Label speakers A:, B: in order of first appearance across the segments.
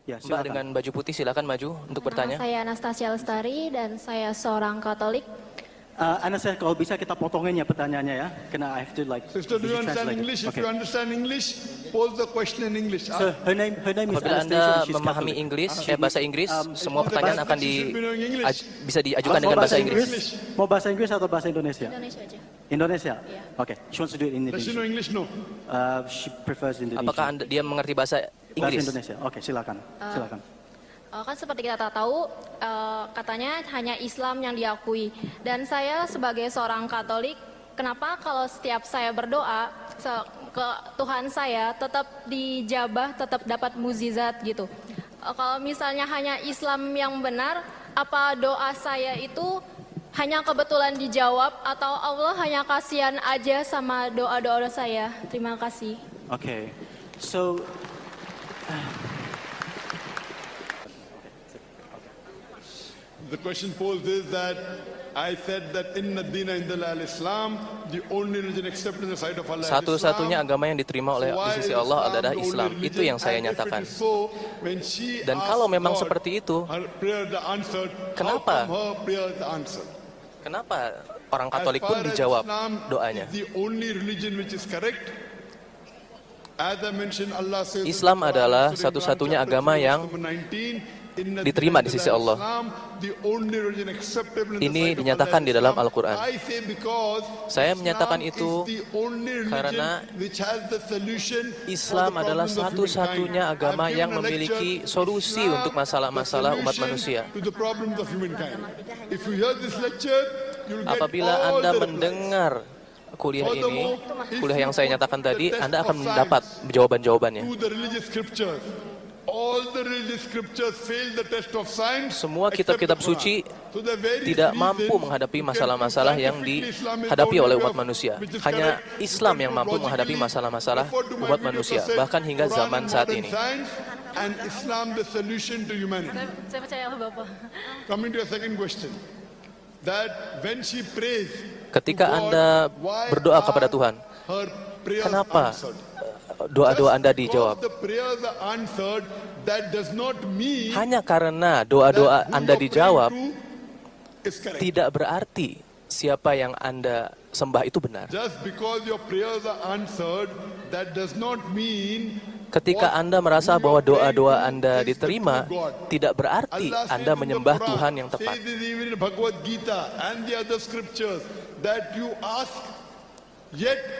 A: Ya,
B: Mbak
A: silakan.
B: dengan baju putih silakan maju untuk bertanya.
C: Nama saya Anastasia Lestari dan saya seorang Katolik.
A: Anastasia, kalau bisa kita potongin ya pertanyaannya ya, karena I have to like.
D: Sister, do you understand
A: translate it.
D: English? If
A: Okay.
D: you understand English, pose the question in English.
A: So her name is
B: Apabila
A: Anastasia.
B: Anda
A: and she's
B: memahami
A: Catholic.
B: Inggris, bahasa Inggris, semua pertanyaan akan bisa diajukan
A: Mau
B: dengan bahasa Inggris.
A: Mau bahasa Inggris atau bahasa Indonesia?
C: Indonesia aja.
A: Indonesia.
C: Iya.
A: Okay. She wants to do it in
D: Does she know
A: English.
D: English? No.
A: She prefers Indonesia.
B: Apakah dia mengerti bahasa
A: Bahasa
B: Inggris?
A: Indonesia. Oke, silakan. Silakan.
C: Kan seperti kita tahu, katanya hanya Islam yang diakui. Dan saya sebagai seorang Katolik, kenapa kalau setiap saya berdoa ke Tuhan saya tetap dijabah, tetap dapat mukjizat gitu. Kalau misalnya hanya Islam yang benar, apa doa saya itu hanya kebetulan dijawab atau Allah hanya kasihan aja sama doa-doa saya? Terima kasih.
A: Okay. So
D: The question posed is that I said that Inna Dina Indala al-Islam, the only religion accepted in the sight of Allah is
B: Satu-satunya
D: Islam.
B: agama yang diterima oleh di sisi Allah adalah Islam. Itu yang saya nyatakan. Dan kalau memang seperti itu, kenapa? Kenapa orang Katolik pun dijawab doanya? Islam adalah satu-satunya agama yang diterima di sisi Allah. Ini dinyatakan di dalam Al-Quran. Saya menyatakan itu karena Islam adalah satu-satunya agama yang memiliki solusi untuk masalah-masalah umat manusia. Apabila Anda mendengar kuliah ini, kuliah yang saya nyatakan tadi, Anda akan mendapat jawaban-jawabannya. Semua kitab-kitab suci tidak mampu menghadapi masalah-masalah yang dihadapi oleh umat manusia. Hanya Islam yang mampu menghadapi masalah-masalah umat manusia, bahkan hingga zaman saat ini.
C: Saya percaya Bapak.
D: Coming to your second question, that when she prays,
B: Ketika Anda berdoa kepada Tuhan, kenapa doa-doa Anda dijawab? Hanya karena doa-doa Anda dijawab, tidak berarti siapa yang Anda sembah itu benar. Ketika Anda merasa bahwa doa-doa Anda diterima, tidak berarti Anda menyembah Tuhan yang tepat.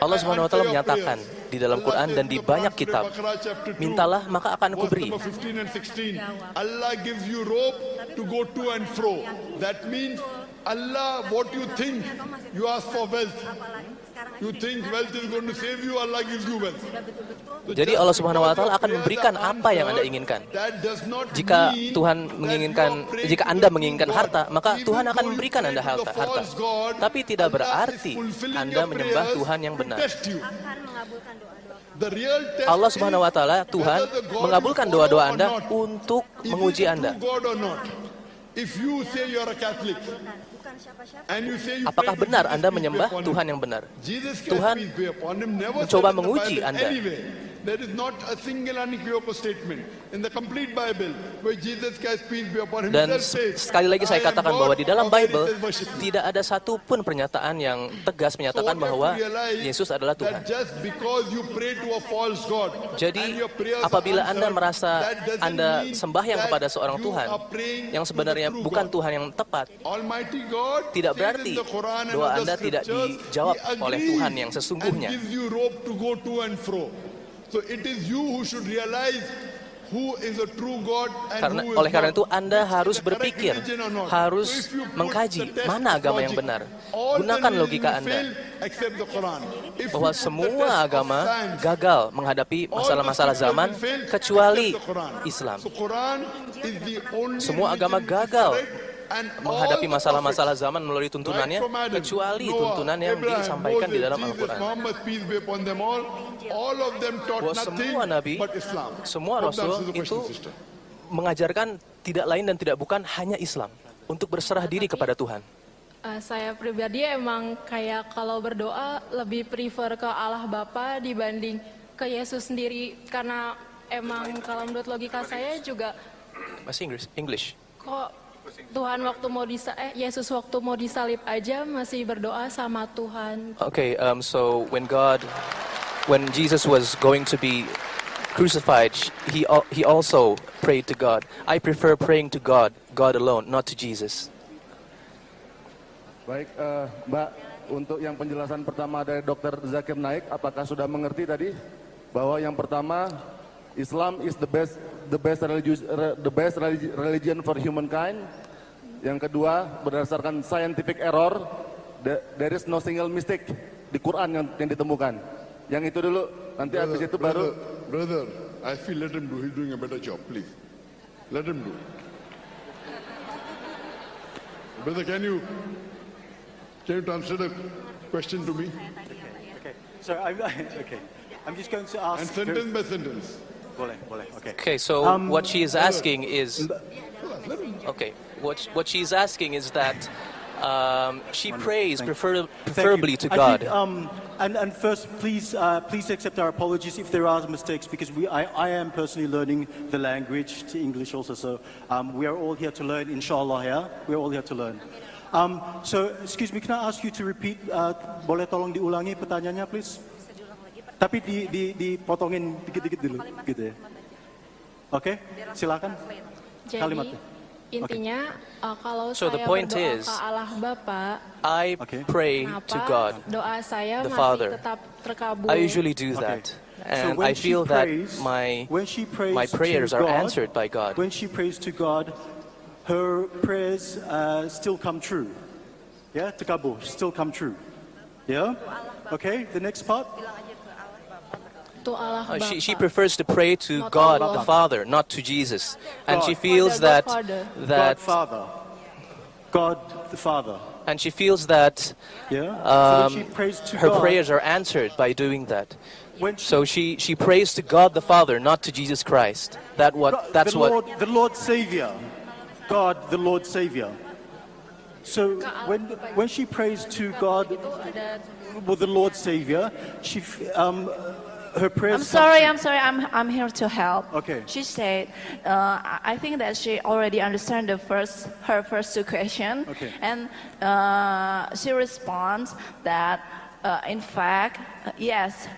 B: Allah Subhanahu wa taala menyatakan di dalam Quran dan di banyak kitab, mintalah maka akan kuberi.
D: Allah gives you rope to go to and fro. That means Allah, what you think, you ask for wealth. You think wealth is going to save you, Allah gives you wealth.
B: Jadi Allah Subhanahu wa taala akan memberikan apa yang Anda inginkan. Jika jika Anda menginginkan harta, maka Tuhan akan memberikan Anda harta. Tapi tidak berarti Anda menyembah Tuhan yang benar. Allah Subhanahu wa taala, Tuhan, mengabulkan doa-doa Anda untuk menguji Anda. Apakah benar Anda menyembah Tuhan yang benar? Tuhan mencoba menguji Anda.
D: There is not a single unequivocal statement in the complete Bible where Jesus Christ, peace be upon him,
B: Dan
D: says,
B: sekali lagi saya
D: "I am
B: katakan
D: God,
B: bahwa di dalam
D: all
B: Bible
D: that is worship me."
B: tidak ada satupun pernyataan yang tegas menyatakan bahwa Yesus adalah Tuhan.
D: That just because you pray to a false God,
B: Jadi
D: and your prayers are
B: apabila Anda
D: answered,
B: merasa
D: that doesn't
B: Anda
D: mean
B: sembahyang
D: that
B: kepada seorang
D: you
B: Tuhan
D: are praying
B: yang
D: to
B: sebenarnya
D: the true
B: bukan
D: God.
B: Tuhan yang tepat,
D: Almighty God
B: tidak
D: says
B: berarti
D: in the Quran and
B: doa
D: other
B: Anda tidak
D: scriptures,
B: dijawab
D: He
B: oleh
D: agrees
B: Tuhan yang sesungguhnya.
D: and gives you rope to go to and fro. So it is you who should realize who is a true God and who is
B: Oleh karena
D: not.
B: itu Anda harus
D: Which is the correct
B: berpikir,
D: religion or not.
B: harus
D: So if you put
B: mengkaji
D: the test
B: mana
D: of
B: agama yang
D: logic,
B: benar.
D: all the
B: Gunakan
D: religions
B: logika
D: will
B: Anda
D: fail except the Quran. If
B: bahwa
D: you put the
B: semua
D: test of
B: agama
D: science,
B: gagal menghadapi
D: all the
B: masalah-masalah
D: scriptures
B: zaman
D: will fail
B: kecuali
D: except the Quran.
B: Islam.
D: So Quran is the only
B: Semua agama
D: religion which is
B: gagal
D: correct, and
B: menghadapi
D: all the
B: masalah-masalah
D: prophets,
B: zaman melalui tuntunannya
D: right from Adam,
B: kecuali
D: Noah,
B: tuntunan yang
D: Abraham,
B: disampaikan di
D: Moses,
B: dalam
D: Jesus,
B: Al-Quran.
D: Muhammad, peace be upon them all of them taught
B: Bahwa
D: nothing
B: semua nabi,
D: but Islam.
B: semua
D: Hope that
B: rasul
D: answers the
B: itu
D: question, sister.
B: mengajarkan tidak lain dan tidak bukan hanya Islam untuk berserah diri kepada Tuhan.
C: Saya pribadi emang kayak kalau berdoa lebih prefer ke Allah Bapa dibanding ke Yesus sendiri, karena emang kalau menurut logika saya juga
B: Masih English.
C: kok Tuhan waktu mau Yesus waktu mau disalib aja masih berdoa sama Tuhan.
B: Okay, so when Jesus was going to be crucified, he also prayed to God. I prefer praying to God alone, not to Jesus.
E: Baik, Mbak, untuk yang penjelasan pertama dari Dr. Zakir Naik, apakah sudah mengerti tadi bahwa yang pertama Islam is the best religion for humankind. Yang kedua, berdasarkan scientific error, there is no single mistake di Quran yang ditemukan. Yang itu dulu, nanti habis itu baru.
D: Brother, I feel let him do. He's doing a better job, please. Let him do. Brother, can you translate the question to me?
A: Okay. So I'm just going to ask.
D: And sentence by sentence.
A: Boleh. Okay.
B: Okay, so what she is asking is, okay, what she is asking is that she prays preferably to God.
A: And first, please accept our apologies if there are mistakes, because I am personally learning the language, to English also. So we are all here to learn, inshallah. Yeah, we're all here to learn. So excuse me, can I ask you to repeat? Boleh tolong diulangi pertanyaannya, please? Tapi dipotongin dikit-dikit dulu, gitu ya. Oke, silakan.
C: Jadi
A: Kalimatnya.
C: intinya kalau
B: So the
C: saya
B: point
C: berdoa
B: is,
C: ke Allah Bapa,
B: I pray to
C: kenapa
B: God.
C: doa saya
B: the
C: masih
B: Father.
C: tetap terkabul?
B: I usually do that. And I feel that my prayers are answered by God.
A: When she prays to God, her prayers still come true. Yeah, terkabul, still come true. Yeah? Okay, the next part.
C: To Allah Bapa.
B: She prefers to pray to
C: Not
B: God
C: Allah.
B: the Father, not to Jesus. And she
A: God.
B: feels
C: God
B: that
C: Father.
A: God the Father.
B: and she feels that
A: Yeah. So when she prays to
B: her
A: God,
B: prayers are answered by doing that.
A: when
B: So she prays to God the Father, not to Jesus Christ. That's
A: the Lord Savior, God the Lord Savior. So when she prays to God,
C: Itu ada
A: well, the Lord Savior, her prayers.
F: I'm sorry. I'm here to help.
A: Okay.
F: She said, I think that she already understand her first two question,
A: Okay.
F: and she responds that. In fact, yes,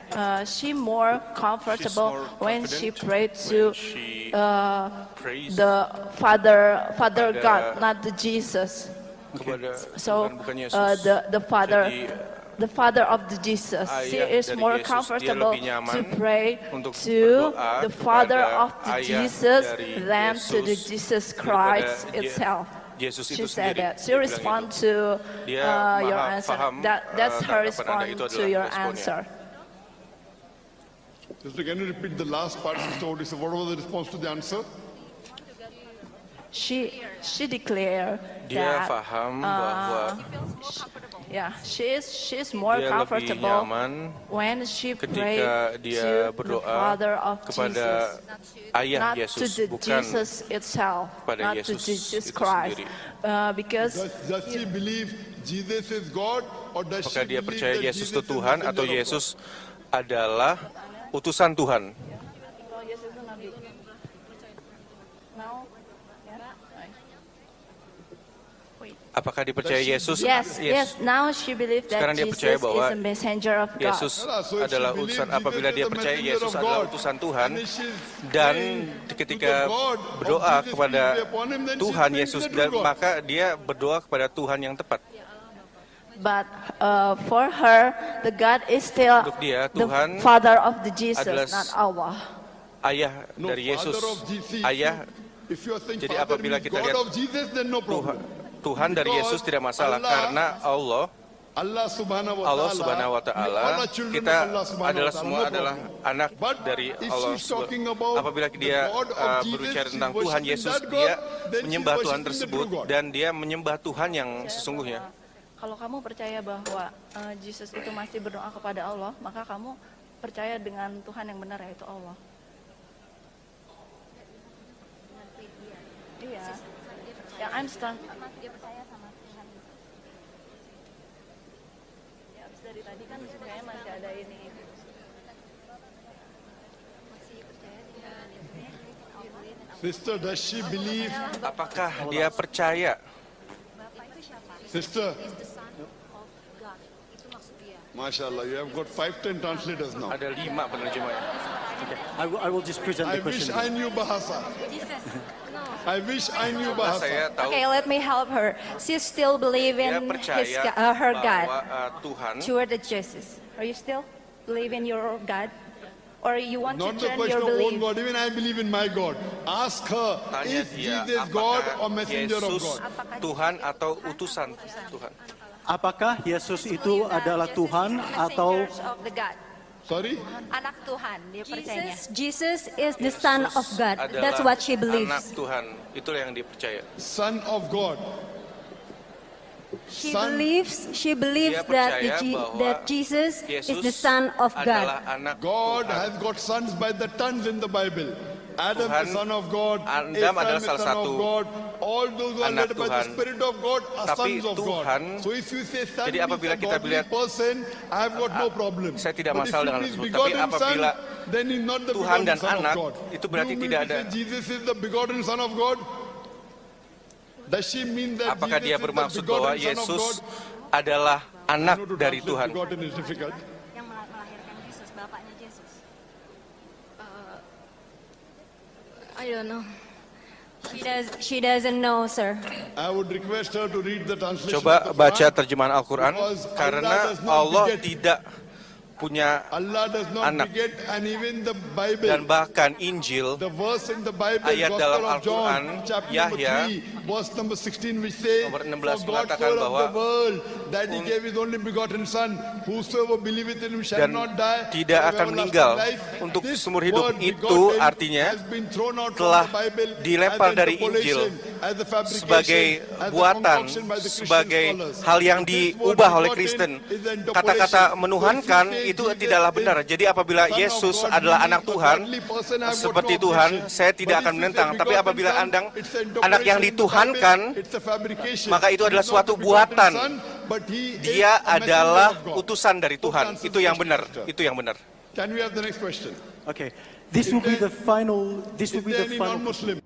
F: she more comfortable when she prayed to the Father God, not the Jesus. So the Father of the Jesus. She is more comfortable to pray to the Father of the Jesus than to the Jesus Christ itself. She said that. She respond to your answer. That's her response to your answer.
D: Sister, can you repeat the last part, Sister Odessa? What was the response to the answer?
F: She declared
G: Dia
F: that
G: paham bahwa
F: she is more
G: dia lebih
F: comfortable
G: nyaman
F: when she prayed
G: ketika dia
F: to the
G: berdoa
F: Father of
G: kepada
F: Jesus,
G: ayah
F: not to
G: Yesus,
F: the
G: bukan
F: Jesus itself,
G: kepada
F: not to
G: Yesus
F: Jesus
G: itu
F: Christ,
G: sendiri.
F: because
D: Does she believe Jesus is God, or does
G: Apakah
D: she
G: dia
D: believe
G: percaya
D: that
G: Yesus
D: Jesus
G: itu
D: is
G: Tuhan
D: messenger
G: atau
D: of God?
G: Yesus adalah utusan Tuhan? Apakah dipercaya Yesus?
F: Yes. Now she believes that
G: Sekarang dia
F: Jesus
G: percaya
F: is
G: bahwa
F: a messenger of God.
G: Yesus
D: So if she
G: adalah
D: believes
G: utusan.
D: Jesus
G: Apabila
D: is
G: dia
D: the
G: percaya
D: messenger
G: Yesus
D: of
G: adalah
D: God,
G: utusan Tuhan,
D: and she's
G: dan
D: praying
G: ketika
D: to the God of
G: berdoa
D: Jesus,
G: kepada
D: peace be upon him, then she's
G: Tuhan
D: praying
G: Yesus,
D: to the
G: dan
D: true God.
G: maka dia berdoa kepada Tuhan yang tepat.
F: But for her, the God is still
G: Untuk dia,
F: the
G: Tuhan
F: Father of the Jesus,
G: adalah
F: not Allah.
G: Ayah
D: No,
G: dari Yesus,
D: Father of Jesus.
G: ayah
D: If you are saying
G: Jadi
D: Father
G: apabila
D: means
G: kita
D: God
G: lihat
D: of Jesus, then no problem.
G: Tuhan dari Yesus tidak masalah, karena
D: Allah Subhanahu wa
G: Allah
D: Taala,
G: Subhanahu wa
D: we all
G: Taala,
D: are children
G: kita
D: of Allah Subhanahu
G: adalah
D: wa Taala,
G: semua
D: no
G: adalah
D: problem.
G: anak
D: But
G: dari
D: if
G: Allah.
D: she's talking about
G: Apabila
D: the
G: dia
D: God of Jesus,
G: berbicara
D: she's
G: tentang Tuhan
D: worshiping
G: Yesus,
D: that God,
G: dia
D: then she's
G: menyembah Tuhan
D: worshiping the
G: tersebut
D: true God.
G: dan dia menyembah Tuhan yang sesungguhnya.
F: Kalau kamu percaya bahwa Yesus itu masih berdoa kepada Allah, maka kamu percaya dengan Tuhan yang benar, yaitu Allah. Iya. Yang I'm stand. Ya, abis dari tadi kan kayaknya masih ada ini.
D: Sister, does she believe?
G: Apakah dia percaya?
D: Sister. MashaAllah, you have got 5-10 translators now.
G: Ada 5 penerjemahnya.
A: Okay. I will just present
D: I
A: the
D: wish
A: question.
D: I knew Bahasa. I wish I knew
G: Nah,
D: Bahasa.
G: saya tahu
F: Okay, let me help her. She still believe
G: dia
F: in
G: percaya
F: her God,
G: bahwa Tuhan,
F: toward the Jesus. Are you still believe in your God? Or you want
D: Not
F: to
D: the
F: turn
D: question
F: your
D: of own
F: belief?
D: God, even I believe in my God. Ask her,
G: tanya
D: is
G: dia
D: Jesus God or
G: apakah
D: messenger of
G: Yesus
D: God?
G: Tuhan atau utusan Tuhan.
A: Apakah Yesus itu adalah Tuhan atau
F: Messengers of the God.
D: Sorry?
F: Anak Tuhan, dia percayanya.
H: Jesus is the Son of God.
G: Adalah
H: That's what she believes.
G: Anak Tuhan, itulah yang dipercaya.
D: Son of God.
H: She
D: Son-
H: believes
G: Dia percaya bahwa
H: that Jesus
G: Yesus
H: is the Son of
G: adalah
H: God.
G: anak
D: God
G: Tuhan.
D: has got sons by the tons in the Bible. Adam
G: Tuhan,
D: is son of God,
G: Adam
D: Abraham
G: adalah
D: is
G: salah
D: son of
G: satu
D: God, all those who are
G: anak
D: led by the
G: Tuhan.
D: Spirit of God are
G: Tapi
D: sons of
G: Tuhan,
D: God. So if you say son
G: jadi
D: means
G: apabila
D: a
G: kita
D: godly
G: lihat-
D: person, I have got no problem.
G: saya tidak
D: But
G: masalah
D: if
G: dengan
D: it is
G: tersebut. Tapi
D: begotten
G: apabila
D: son, then he's not the
G: Tuhan
D: begotten
G: dan
D: son
G: anak,
D: of God.
G: itu berarti
D: You mean
G: tidak
D: to
G: ada.
D: say Jesus is the begotten son of God? Does she mean that
G: Apakah
D: Jesus
G: dia
D: is the
G: bermaksud
D: begotten
G: bahwa
D: son of
G: Yesus
D: God?
G: adalah anak
D: I know to
G: dari
D: translate
G: Tuhan?
D: Begotten is difficult.
H: Yang melahirkan Yesus, bapaknya Yesus.
C: I don't know.
H: She doesn't know, sir.
D: I would request her to read the translation
G: Coba
D: of the
G: baca
D: Quran.
G: terjemahan Al-Quran,
D: Because
G: karena
D: Allah does not
G: Allah
D: beget.
G: tidak punya,
D: Allah does not
G: anak.
D: beget, and even the Bible,
G: dan bahkan Injil,
D: the verse in the Bible,
G: ayat
D: Gospel
G: dalam
D: of John,
G: Al-Quran,
D: chapter
G: Yahya,
D: number 3, verse number 16, which say,
G: nomor 16
D: For God
G: mengatakan
D: so
G: bahwa
D: loved the world that He gave His only begotten Son, whosoever believeth in Him shall
G: dan
D: not die,
G: tidak
D: but have
G: akan
D: everlasting
G: meninggal
D: life.
G: untuk
D: This
G: seumur hidup.
D: word
G: Itu
D: begotten
G: artinya
D: has been thrown out from
G: telah
D: the Bible
G: dilempar
D: as
G: dari
D: interpolation,
G: Injil
D: as a fabrication,
G: sebagai
D: as a
G: buatan,
D: concoction by the Christian
G: sebagai
D: scholars.
G: hal yang
D: This word
G: diubah oleh
D: begotten
G: Kristen.
D: is an interpolation.
G: Kata-kata
D: So if
G: menuhankan
D: you say
G: itu
D: Jesus
G: tidaklah
D: is
G: benar. Jadi apabila
D: Son of
G: Yesus
D: God,
G: adalah
D: meaning
G: anak
D: a
G: Tuhan,
D: godly person, I've got
G: seperti
D: no
G: Tuhan,
D: objection.
G: saya tidak
D: But
G: akan
D: if you
G: menentang.
D: say
G: Tapi
D: begotten
G: apabila
D: son,
G: andang
D: it's an
G: anak yang
D: interpolation in the
G: dituhankan,
D: Bible, it's a fabrication.
G: maka itu adalah
D: He's
G: suatu
D: not the begotten
G: buatan.
D: son, but he is
G: Dia
D: a messenger
G: adalah
D: of God.
G: utusan dari Tuhan.
D: Hope that
G: Itu yang
D: answers
G: benar.
D: the question.
G: Itu yang benar.
D: Can we have the next question?
A: okay? This will be the final. This will
D: Is
A: be
D: there
A: the
D: any
A: final.
D: non-Muslim?